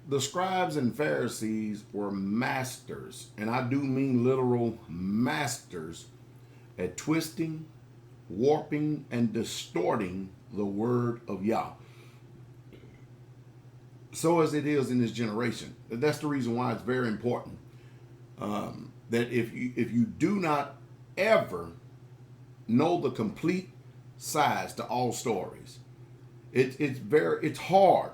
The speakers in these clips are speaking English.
The scribes and Pharisees were masters, and I do mean literal masters, at twisting, warping, and distorting the word of Yah. So as it is in this generation. That's the reason why it's very important that if you do not ever know the complete sides to all stories, it's hard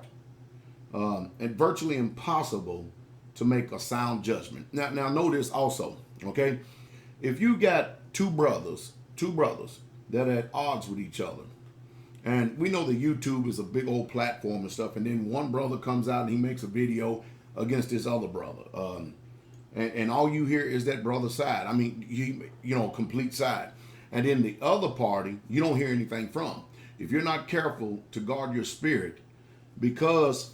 and virtually impossible to make a sound judgment. Now know this also, okay? If you got two brothers that are at odds with each other, and we know that YouTube is a big old platform and stuff, and then one brother comes out and he makes a video against this other brother, and all you hear is that brother's side. I mean, complete side. And then the other party, you don't hear anything from. If you're not careful to guard your spirit, because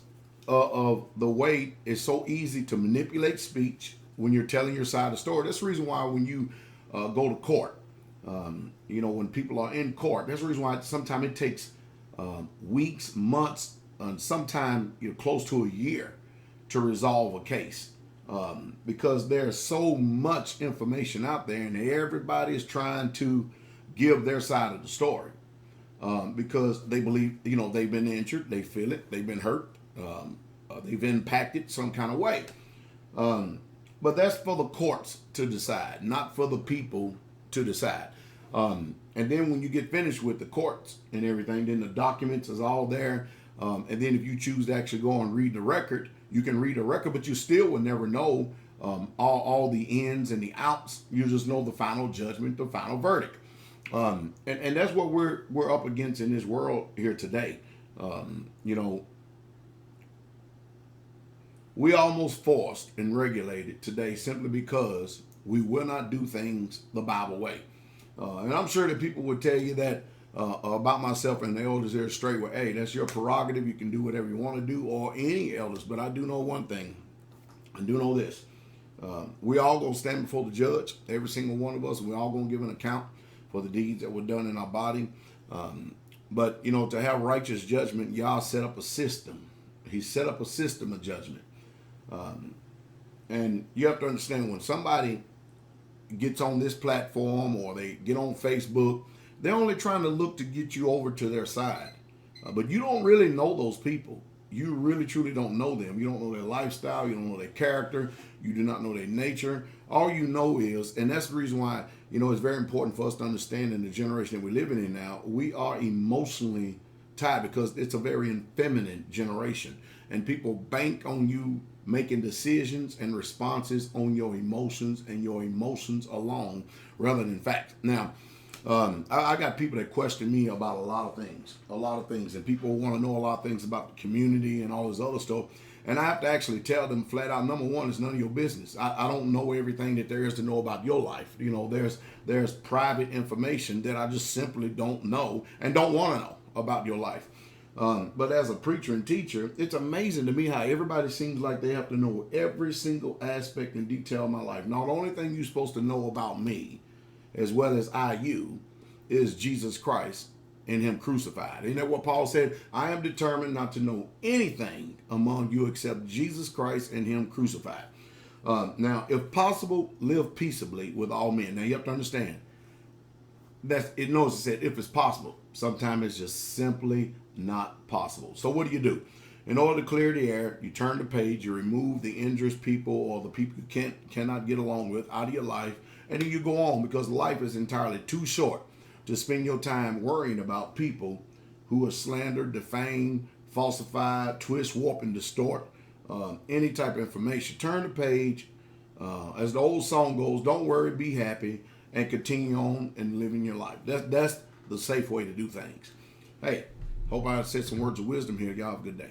of the way it's so easy to manipulate speech when you're telling your side of the story. That's the reason why when you go to court, when people are in court, that's the reason why sometimes it takes weeks, months, and sometimes close to a year to resolve a case. Because there's so much information out there and everybody is trying to give their side of the story. Because they believe, they've been injured, they feel it, they've been hurt, they've impacted some kind of way. But that's for the courts to decide, not for the people to decide. And then when you get finished with the courts and everything, then the documents is all there. And then if you choose to actually go and read the record, you can read the record, but you still will never know all the ins and the outs. You just know the final judgment, the final verdict. And that's what we're up against in this world here today. We almost forced and regulated today simply because we will not do things the Bible way. And I'm sure that people would tell you that about myself and the elders there straight with, hey, that's your prerogative. You can do whatever you want to do, or any elders. But I do know one thing. I do know this. We all going to stand before the judge, every single one of us, and we all going to give an account for the deeds that were done in our body. But, to have righteous judgment, Yah set up a system. He set up a system of judgment. And you have to understand, when somebody gets on this platform or they get on Facebook, they're only trying to look to get you over to their side. But you don't really know those people. You really, truly don't know them. You don't know their lifestyle. You don't know their character. You do not know their nature. All you know is, and that's the reason why, it's very important for us to understand in the generation that we're living in now, we are emotionally tied because it's a very effeminate generation. And people bank on you making decisions and responses on your emotions and your emotions alone rather than fact. Now, I got people that question me about a lot of things, and people want to know a lot of things about the community and all this other stuff. And I have to actually tell them flat out, number one, it's none of your business. I don't know everything that there is to know about your life. There's private information that I just simply don't know and don't want to know about your life. But as a preacher and teacher, it's amazing to me how everybody seems like they have to know every single aspect and detail of my life. Now, the only thing you're supposed to know about me, as well as you, is Jesus Christ and Him crucified. Isn't that what Paul said? I am determined not to know anything among you except Jesus Christ and Him crucified. Now, if possible, live peaceably with all men. Now, you have to understand, it knows it said if it's possible. Sometimes it's just simply not possible. So what do? In order to clear the air, you turn the page, you remove the injurious people or the people you cannot get along with out of your life, and then you go on, because life is entirely too short to spend your time worrying about people who are slandered, defamed, falsified, twist, warp, and distort any type of information. Turn the page. As the old song goes, don't worry, be happy, and continue on and living your life. That's the safe way to do things. Hey, hope I said some words of wisdom here. Y'all have a good day.